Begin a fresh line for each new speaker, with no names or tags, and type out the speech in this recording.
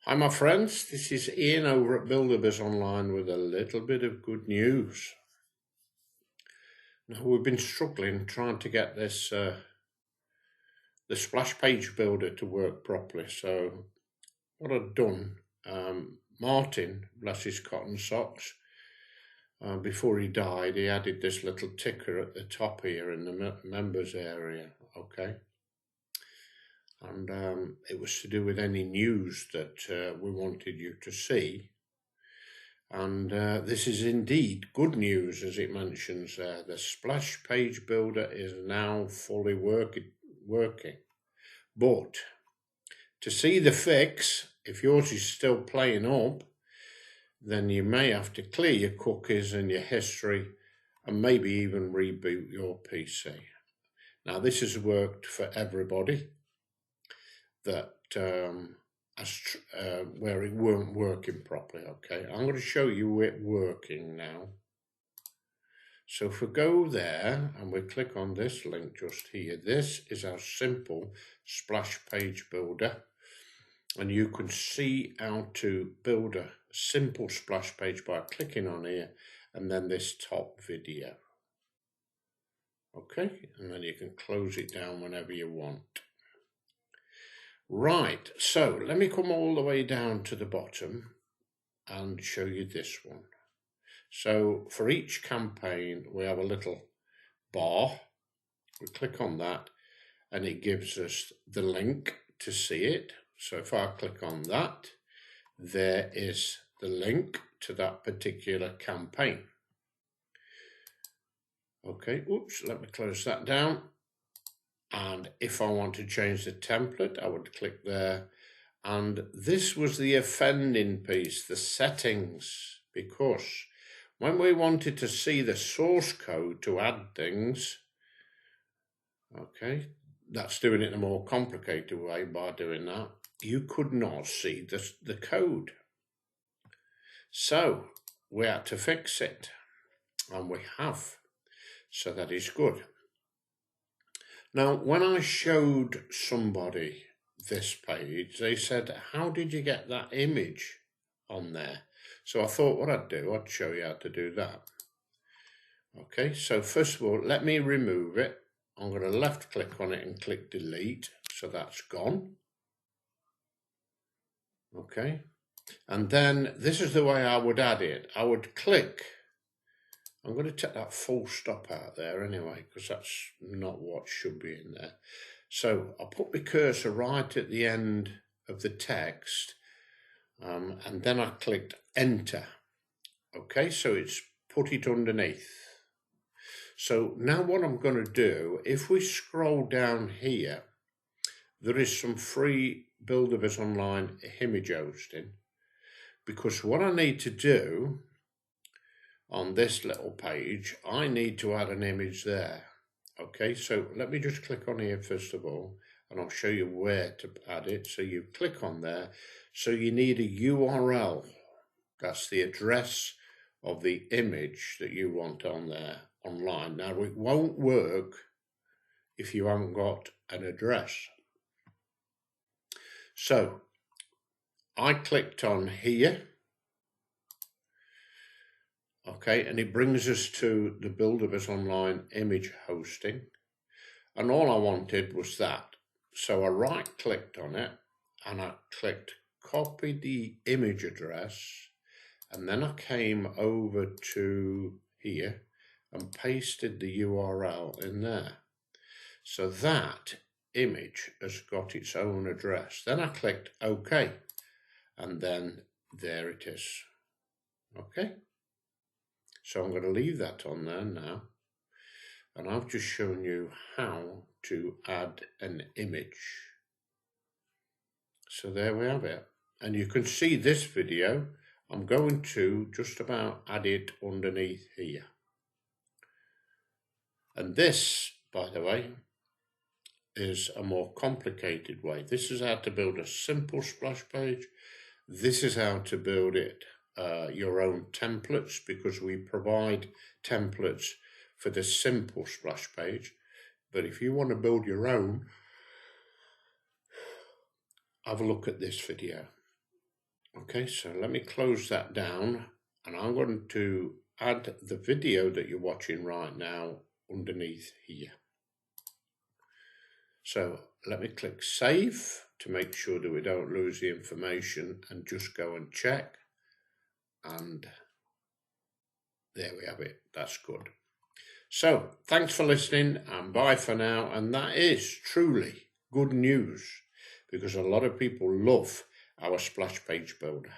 Hi my friends, this is Ian over at Buildabizonline with a little bit of good news. Now we've been struggling trying to get this the splash page builder to work properly. So what I've done, Martin, bless his cotton socks, before he died, he added this little ticker at the top here in the members area, okay? And it was to do with any news that we wanted you to see. And this is indeed good news, as it mentions there. The splash page builder is now fully working. But to see the fix, if yours is still playing up, then you may have to clear your cookies and your history and maybe even reboot your PC. Now this has worked for everybody that where it weren't working properly. Okay, I'm going to show you it working now. So if we go there and we click on this link just here, this is our simple splash page builder, and you can see how to build a simple splash page by clicking on here and then this top video. Okay, and then you can close it down whenever you want. Right, so let me come all the way down to the bottom and show you this one. So for each campaign, we have a little bar. We click on that and it gives us the link to see it. So if I click on that, there is the link to that particular campaign. Okay, oops, let me close that down. And if I want to change the template, I would click there. And this was the offending piece, the settings, because when we wanted to see the source code to add things, okay, that's doing it in a more complicated way by doing that, you could not see the code. So we had to fix it, and we have. So that is good. Now, when I showed somebody this page, they said, how did you get that image on there? So I thought what I'd do, I'd show you how to do that. Okay, so first of all, let me remove it. I'm going to left click on it and click delete. So that's gone. Okay, and then this is the way I would add it. I would click. I'm going to take that full stop out there anyway, because that's not what should be in there. So I'll put my cursor right at the end of the text, and then I clicked enter. Okay, so it's put it underneath. So now what I'm going to do, if we scroll down here, there is some free Buildabizonline image hosting, because what I need to do on this little page, I need to add an image there. Okay, so let me just click on here first of all, and I'll show you where to add it. So you click on there. So you need a URL. That's the address of the image that you want on there online. Now it won't work if you haven't got an address. So I clicked on here. Okay, and it brings us to the Buildabizonline image hosting. And all I wanted was that. So I right clicked on it and I clicked copy the image address. And then I came over to here and pasted the URL in there. So that image has got its own address. Then I clicked OK. And then there it is. Okay. So I'm going to leave that on there now, and I've just shown you how to add an image. So there we have it, and you can see this video. I'm going to just about add it underneath here. And this, by the way, is a more complicated way. This is how to build a simple splash page. This is how to build it your own templates, because we provide templates for the simple splash page. But if you want to build your own, have a look at this video. Okay, so let me close that down, and I'm going to add the video that you're watching right now underneath here. So let me click save to make sure that we don't lose the information, and just go and check. And there we have it. That's good. So thanks for listening, and bye for now. And that is truly good news, because a lot of people love our splash page builder.